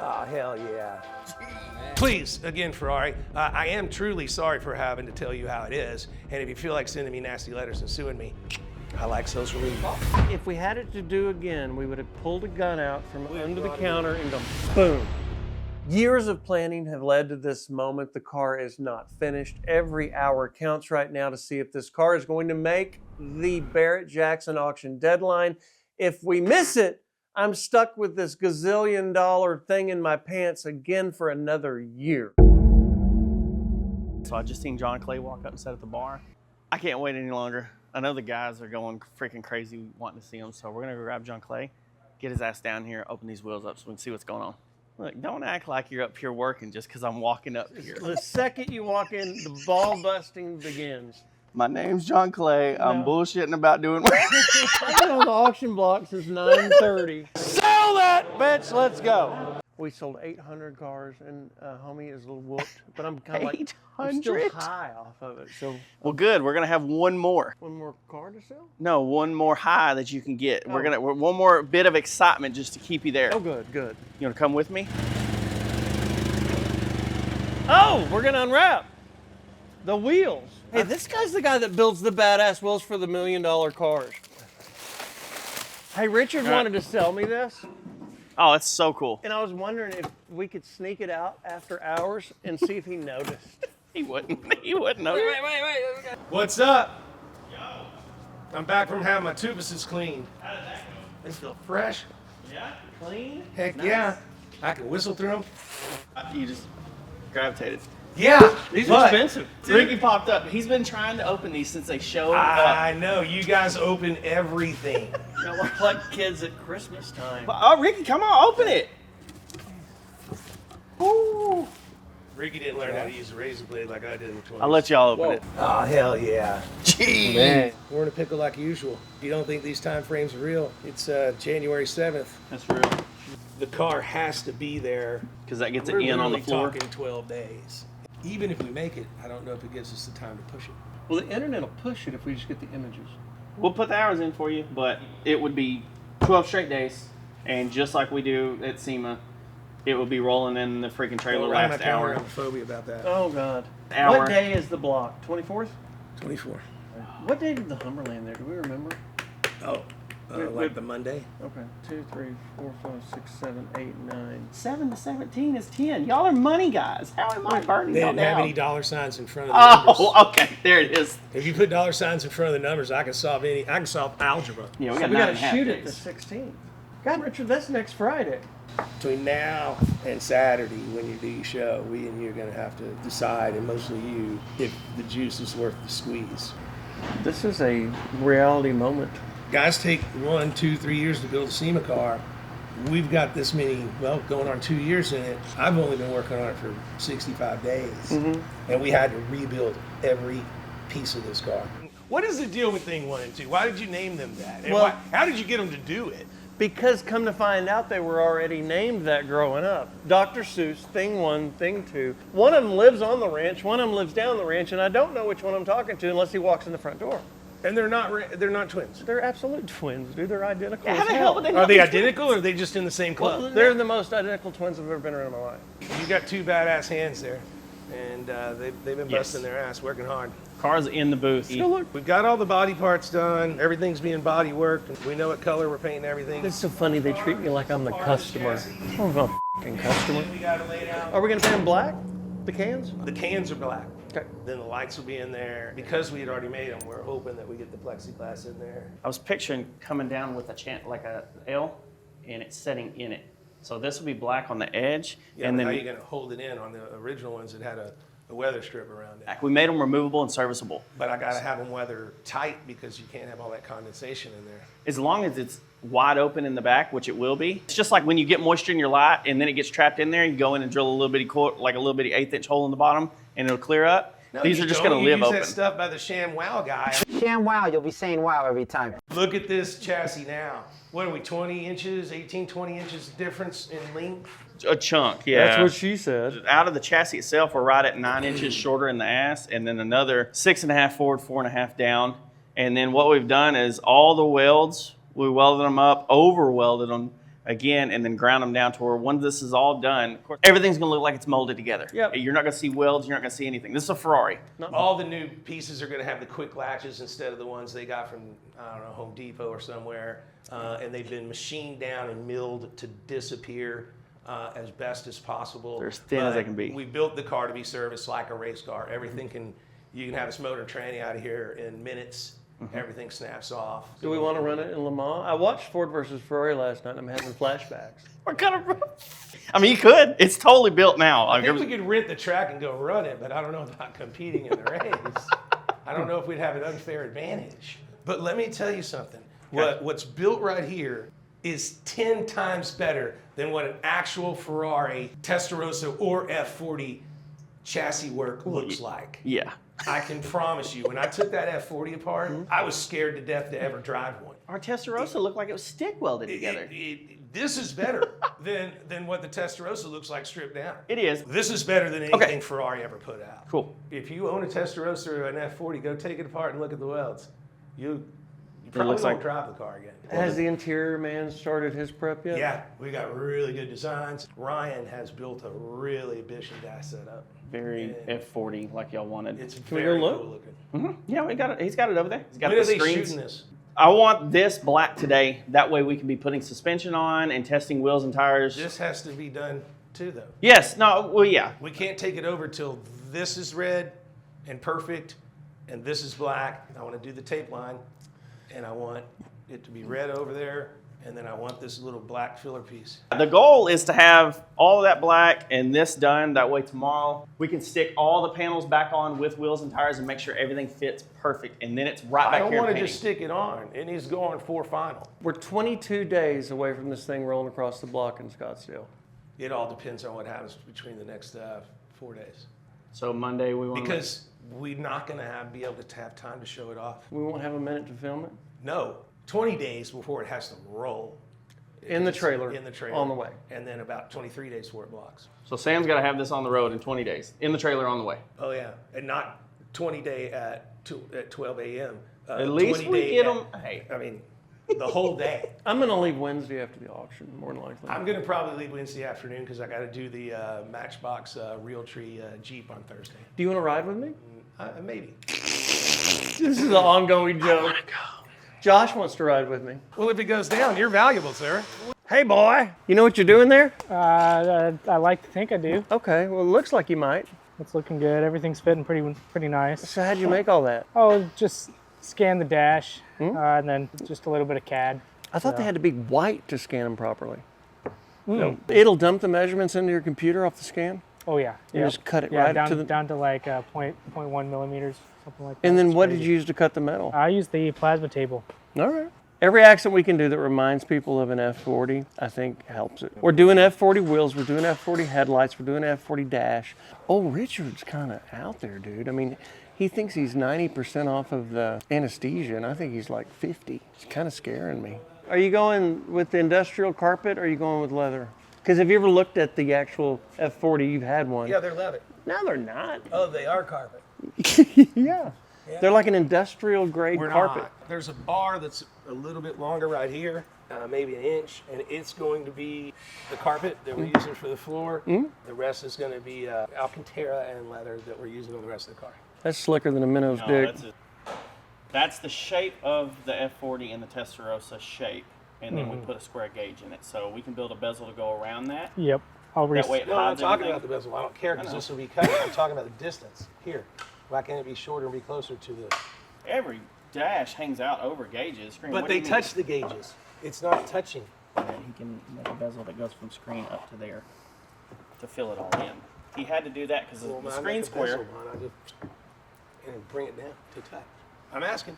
Oh, hell yeah. Please, again, Ferrari, I am truly sorry for having to tell you how it is. And if you feel like sending me nasty letters and suing me, I like social media. If we had it to do again, we would have pulled a gun out from under the counter and gone boom. Years of planning have led to this moment. The car is not finished. Every hour counts right now to see if this car is going to make the Barrett-Jackson auction deadline. If we miss it, I'm stuck with this gazillion-dollar thing in my pants again for another year. So I just seen John Clay walk up and sit at the bar. I can't wait any longer. I know the guys are going freaking crazy wanting to see him, so we're gonna go grab John Clay, get his ass down here, open these wheels up so we can see what's going on. Look, don't act like you're up here working just because I'm walking up here. The second you walk in, the ball busting begins. My name's John Clay. I'm bullshitting about doing work. I've been on the auction block since 9:30. Sell that bitch, let's go. We sold 800 cars, and homie is a little whooped, but I'm kind of like, 800? I'm still high off of it. So, Well, good. We're gonna have one more. one more car to sell? No, one more high that you can get. Oh. We're one more bit of excitement just to keep you there. Oh, good, good. You wanna come with me? Oh, we're gonna unwrap the wheels. Hey, this guy's the guy that builds the badass wheels for the $1 million cars. Hey, Richard wanted to sell me this, Oh, that's so cool. and I was wondering if we could sneak it out after hours and see if he noticed. He wouldn't. He wouldn't know. Wait. What's up? Yo. I'm back from having my tubuses cleaned. How did that go? They feel fresh. Yeah, clean. Heck Nice. yeah. I can whistle through them. You just gravitated. Yeah. These are expensive. Ricky popped up. He's been trying to open these since they showed I up. know. You guys open everything. You look like kids at Christmas time. Oh, Ricky, come on, open it. Ooh. Ricky didn't learn how to use a razor blade like I did in the 20s. I'll let y'all open it. Oh, hell yeah. Jeez. Man. We're in a pickle like usual. If you don't think these time frames are real, it's January 7th. That's real. The car has to be there. Because that gets it We're in on the literally floor. talking 12 days. Even if we make it, I don't know if it gives us the time to push it. Well, the internet will push it if we just get the images. We'll put the hours in for you, but it would be 12 straight days. And just like we do at SEMA, it will be rolling in the freaking trailer last hour. I'm phobia about that. Oh, God. Hour. What day is the block? 24th? 24. What day did the Hummer land there? Do we remember? Oh, like the Monday? Okay. 2, 3, 4, 5, 6, 7, 8, 9. 7 to 17 is 10. Y'all are money guys. How am I burning They y'all didn't have down? any dollar signs in front of the numbers. Oh, okay. There it is. If you put dollar signs in front of the numbers, I can solve algebra. Yeah, we So got we 9 got and to a half shoot it the days. 16th. God, Richard, that's next Friday. Between now and Saturday, when you do your show, we and you are going to have to decide, and mostly you, if the juice is worth the squeeze. This is a reality moment. Guys take 1, 2, 3 years to build a SEMA car. We've got this many, well, going on 2 years in it. I've only been working on it for 65 days. And we had to rebuild every piece of this car. What is the deal with thing 1 and 2? Why did you name them that? And Well- how did you get them to do it? Because come to find out, they were already named that growing up. Dr. Seuss, Thing 1, Thing 2. One of them lives on the ranch, one of them lives down the ranch, and I don't know which one I'm talking to unless he walks in the front door. And they're not twins. They're absolute twins, dude. They're identical How as the hell. hell would they Are not they be identical, or are they just in the same club? They're the most identical twins I've ever been around in my life. You got 2 badass hands there, and they've been busting their ass, working hard. Car's in the booth. So look, We've got all the body parts done. Everything's being body worked. We know what color we're painting everything. it's so funny they treat me like I'm the customer. I'm a f***ing customer. We got it laid out. Are we gonna paint them black? The cans? The cans are black. Okay. Then the lights will be in there. Because we had already made them, we're hoping that we get the plexiglass in there. I was picturing coming down with like a L, and it's setting in it. So this will be black on the edge, Yeah, and but then how are you going to hold it in on the original ones that had a weather strip around it? we made them removable and serviceable. But I got to have them weather tight because you can't have all that condensation in there. As long as it's wide open in the back, which it will be. It's just like when you get moisture in your light and then it gets trapped in there, you go in and drill a little bitty 1/8" hole in the bottom, and it'll clear up. No, These you are just don't. going to You live use open. that stuff by the Sham Wow guy. Damn wow, you'll be saying wow every time. Look at this chassis now. What are we, 20 inches, 18, 20 inches difference in length? A chunk, yeah. That's what she said. Out of the chassis itself, we're right at 9 inches shorter in the ass, and then another 6.5 forward, 4.5 down. And then what we've done is all the welds, we welded them up, over welded them again, and then ground them down to where when this is all done, of course, everything's gonna look like it's molded together. Yep. You're not gonna see welds, you're not gonna see anything. This is a Ferrari. All the new pieces are going to have the quick latches instead of the ones they got from, I don't know, Home Depot or somewhere. And they've been machined down and milled to disappear as best as possible. They're as thin as they can be. We built the car to be serviced like a race car. Everything you can have this motor tranny out of here in minutes. Everything snaps off. Do we want to run it in Le Mans? I watched Ford versus Ferrari last night and I'm having flashbacks. What kind of? I mean, you could. It's totally built now. I think we could rent the track and go run it, but I don't know about competing in the race. I don't know if we'd have an unfair advantage. But let me tell you something. What's built right here is 10 times better than what an actual Ferrari, Testarossa, or F40 chassis work looks like. Yeah. I can promise you, when I took that F40 apart, I was scared to death to ever drive one. Our Testarossa looked like it was stick welded together. This is better than what the Testarossa looks like stripped down. It is. This is better than anything Ferrari ever put out. Cool. If you own a Testarossa or an F40, go take it apart and look at the welds. You probably looks won't like- drive the car again. Has the interior man started his prep yet? Yeah, we got really good designs. Ryan has built a really efficient dash setup. Very F40 like y'all wanted. It's we very go look? cool looking. Yeah, we got it. He's got it over there. He's got When the are they screens. shooting this? I want this black today. That way we can be putting suspension on and testing wheels and tires. This has to be done too, though. Yes. No. Well, yeah. We can't take it over till this is red and perfect, and this is black. I want to do the tape line, and I want it to be red over there, and then I want this little black filler piece. The goal is to have all of that black and this done. That way tomorrow we can stick all the panels back on with wheels and tires and make sure everything fits perfect. And then it's right I back don't here want to painting. just stick it on. It needs to go on for final. We're 22 days away from this thing rolling across the block in Scottsdale. It all depends on what happens between the next 4 days. So Monday we want Because we're not going to be able to have time to show it off. We won't have a minute to film it? No, 20 days before it has to roll. In the trailer. In the trailer. On the way. And then about 23 days before it blocks. So Sam's got to have this on the road in 20 days. In the trailer on the way. Oh, yeah. And not 20 day at 12 a.m. At least 20 we day get at- them. Hey. I mean, the whole day. I'm going to leave Wednesday after the auction, more than likely. I'm going to probably leave Wednesday afternoon because I got to do the Matchbox Realtree Jeep on Thursday. Do you want to ride with me? Maybe. This is an ongoing joke. Josh wants to ride with me. Well, if it goes down, you're valuable, sir. Hey, boy. You know what you're doing there? I like to think I do. Okay, well, it looks like you might. It's looking good. Everything's fitting pretty nice. So how'd you make all that? Oh, just scan the dash, and then just a little bit of CAD. I thought they had to be white to scan them properly. So it'll dump the measurements into your computer off the scan? Oh yeah. You just cut it yeah, right down to the... down to like 0.1 millimeters, something like that. And then It's what did crazy. you use to cut the metal? I use the plasma table. All right. Every accent we can do that reminds people of an F40, I think helps it. We're doing F40 wheels, we're doing F40 headlights, we're doing F40 dash. Oh, Richard's kind of out there, dude. I mean, he thinks he's 90% off of the anesthesia, and I think he's like 50. It's kind of scaring me. Are you going with the industrial carpet, or are you going with leather? Because have you ever looked at the actual F40? You've had one. Yeah, they're leather. No, they're not. Oh, they are carpet. Yeah. They're like an industrial grade We're carpet. not. There's a bar that's a little bit longer right here, maybe an inch, and it's going to be the carpet that we're using for the floor. The rest is going to be Alcantara and leather that we're using on the rest of the car. That's slicker than a minnow's dick. That's the shape of the F40 and the Testarossa shape, and then we put a square gauge in it, so we can build a bezel to go around that. Yep. I'll That way it No, I'm hides talking everything. about the bezel. I don't care because I know. this will be cut. I'm talking about the distance. Here. Why can't it be shorter and be closer to the... Every dash hangs out over gauges. Screen, But what do they you mean? touch the gauges. It's not touching. Yeah, he can make a bezel that goes from screen up to there to fill it all in. He had to do that because Well, the I screen make a bezel, square. man. I just and bring it down to touch. I'm asking.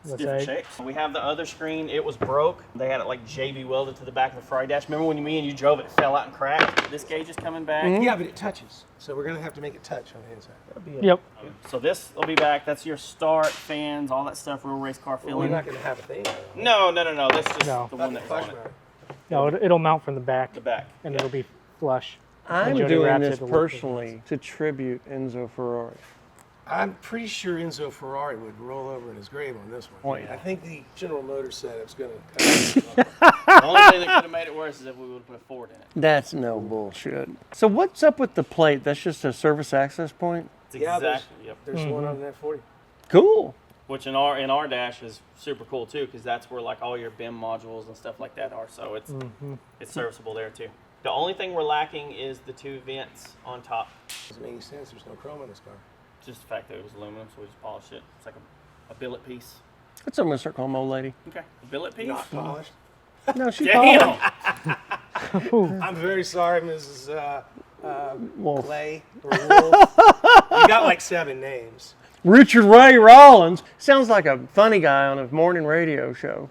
It's Let's different say. shapes. We have the other screen. It was broke. They had it like JB welded to the back of the Ferrari dash. Remember when me and you drove it, it fell out and cracked? This gauge is coming back. Yeah, but it touches. So we're going to have to make it touch on the inside. Yep. So this will be back. That's your start, fans, all that stuff, real race car We're filling. not going to have a thing. No. That's just No. the one that's on it. No, it'll mount from the back, The back. and Yeah. it'll be flush. I'm Jody doing wraps this it, it'll look personally to tribute Enzo Ferrari. I'm pretty sure Enzo Ferrari would roll over in his grave on this one. Oh, yeah. I think the General Motors setup's going to The only thing that could have made it worse is if we would have put a Ford in it. That's no bullshit. So what's up with the plate? That's just a service access point? It's Yeah, exactly. Yep. There's one on that 40. Cool. Which in our dash is super cool too, because that's where like all your BIM modules and stuff like that are. So it's serviceable there too. The only thing we're lacking is the 2 vents on top. Doesn't make any sense. There's no chrome in this car. Just the fact that it was aluminum, so we just polished it. It's like a billet piece. That's what I'm going to start calling my old lady. Okay, a billet piece. Not polished. No, she's Damn. I'm very sorry, Mrs. Wolfe. Clay or Wolfe. You got like 7 names. Richard Ray Rollins. Sounds like a funny guy on a morning radio show.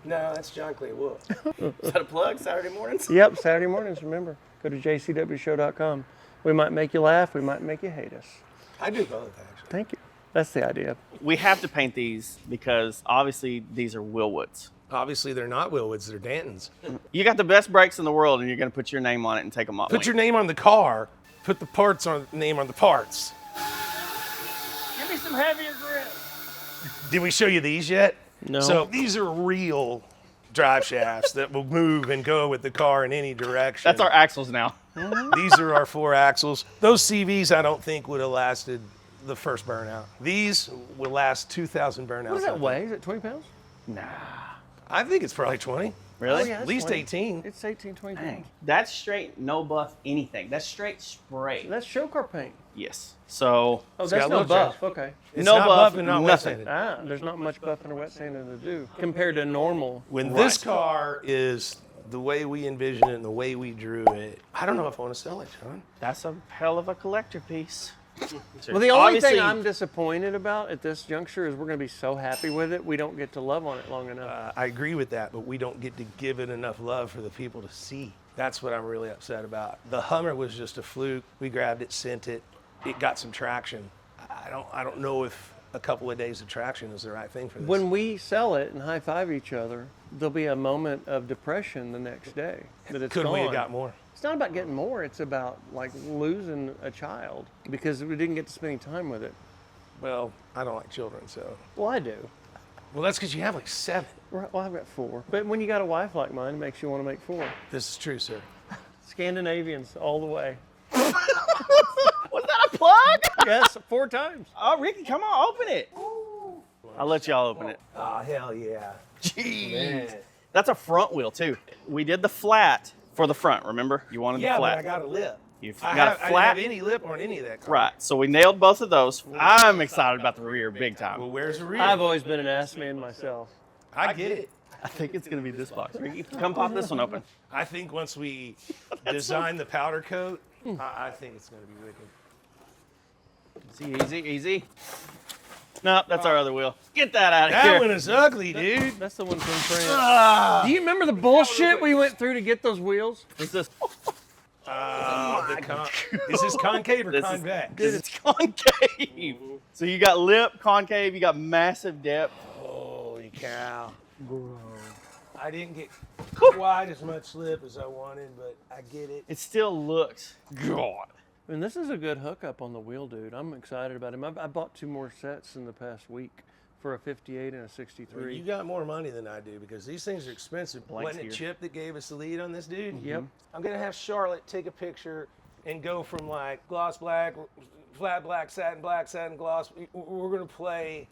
No, that's John Clay Wolfe. Is that a plug? Saturday mornings? Yep, Saturday mornings, remember. Go to jcwshow.com. We might make you laugh. We might make you hate us. I do both, actually. Thank you. That's the idea. We have to paint these because obviously these are Willwoods. Obviously, they're not Willwoods. They're Dantons. You got the best brakes in the world, and you're going to put your name on it and take them off. Put your name on the car. Put the parts on name on the parts. Give me some heavier grip. Did we show you these yet? No. So these are real drive shafts that will move and go with the car in any direction. That's our axles now. These are our 4 axles. Those CVs I don't think would have lasted the first burnout. These will last 2,000 burnouts. What does that weigh? Is it 20 pounds? I think it's probably 20. Really? Oh, yeah, At that's least 20. 18. It's 18, 20 pounds. That's straight no buff anything. That's straight spray. That's show car paint. Yes. So Oh, It's that's got a no little buff. trash. Okay. It's no not buff, and not wet nothing. sanded. Ah, there's not much buffing or wet sanding to do compared to normal. When this car is the way we envisioned it and the way we drew it, I don't know if I want to sell it, John. that's a hell of a collector piece. Well, the only Obviously- thing I'm disappointed about at this juncture is we're going to be so happy with it, we don't get to love on it long enough. I agree with that, but we don't get to give it enough love for the people to see. That's what I'm really upset about. The Hummer was just a fluke. We grabbed it, sent it. It got some traction. I don't know if a couple of days of traction is the right thing for this. When we sell it and high five each other, there'll be a moment of depression the next day that it's Could we have gone. got more? It's not about getting more. It's about like losing a child because we didn't get to spend any time with it. Well, I don't like children, so. Well, I do. Well, that's because you have like 7. Right, well, I've got 4. But when you got a wife like mine, it makes you want to make 4. This is true, sir. Scandinavians all the way. Was that a plug? Yes, 4 times. Oh, Ricky, come on, open it. I'll let y'all open it. Oh, hell yeah. Jeez. That's a front wheel too. We did the flat for the front. Remember, you wanted Yeah, the but flat. I got a lip. You've I got a didn't flat. have any lip on any of that car. Right. So we nailed both of those. I'm excited about the rear, big time. Well, where's the rear? I've always been an ass man myself. I get it. I think it's gonna be this box. Ricky, come pop this one open. I think once we design the powder coat, I think it's going to be wicked. Easy, easy. No, that's our other wheel. Get that out of That here. one is ugly, dude. That's the one from France. Do you remember the bullshit we went through to get those wheels? It's this. Is this concave or This is, convex? this is concave. So you got lip, concave, you got massive depth. Holy cow. I didn't get quite as much slip as I wanted, but I get it. It still looks God. I mean, this is a good hookup on the wheel, dude. I'm excited about him. I bought 2 more sets in the past week for a 58 and a 63. You got more money than I do because these things are expensive. Blank's Wasn't it here. Chip that gave us the lead on this, dude? Yep. I'm going to have Charlotte take a picture and go from like gloss black, flat black, satin gloss. We're going to play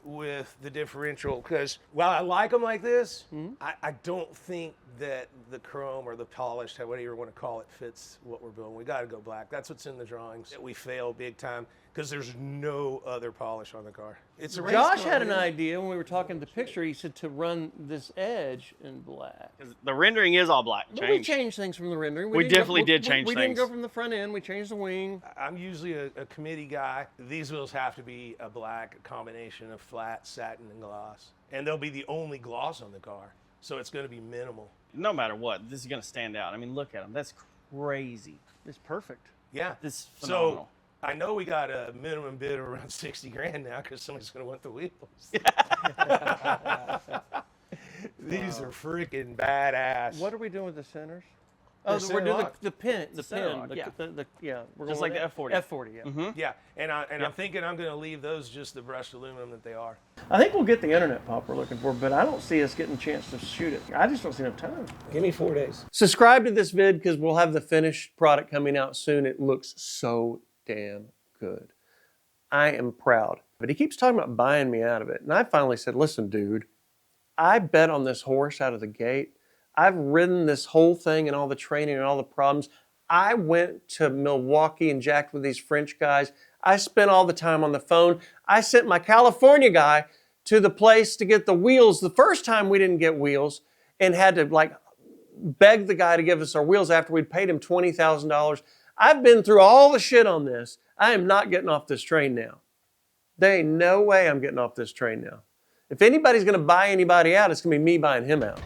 with the differential because while I like them like this, I don't think that the chrome or the polished, whatever you want to call it, fits what we're building. We got to go black. That's what's in the drawings. We fail big time because there's no other polish on the car. It's a race Josh car, had an man. idea when we were talking the picture. He said to run this edge in black. The rendering is all black. But we Changed. changed things from the rendering. We didn't go- definitely did change We didn't things. go from the front end. We changed the wing. I'm usually a committee guy. These wheels have to be a black combination of flat, satin, and gloss. And they'll be the only gloss on the car. So it's going to be minimal. No matter what, this is gonna stand out. I mean, look at them. That's crazy. It's perfect. Yeah. This is So phenomenal. I know we got a minimum bid of around 60 grand now because somebody's going to want the wheels. These are freaking badass. What are we doing with the centers? Oh, The we're doing center the pin, the Center pin, lock, the, yeah. yeah. We're Just going like with the F40. F40, yeah. Mm-hmm. Yeah, and I'm thinking I'm going to leave those just the brushed aluminum that they are. I think we'll get the internet pop we're looking for, but I don't see us getting a chance to shoot it. I just don't see enough time. Give me 4 days. Subscribe to this vid because we'll have the finished product coming out soon. It looks so damn good. I am proud. But he keeps talking about buying me out of it. And I finally said, listen, dude, I bet on this horse out of the gate. I've ridden this whole thing and all the training and all the problems. I went to Milwaukee and jacked with these French guys. I spent all the time on the phone. I sent my California guy to the place to get the wheels. The first time we didn't get wheels and had to like beg the guy to give us our wheels after we'd paid him $20,000. I've been through all the shit on this. I am not getting off this train now. There ain't no way I'm getting off this train now. If anybody's going to buy anybody out, it's going to be me buying him out.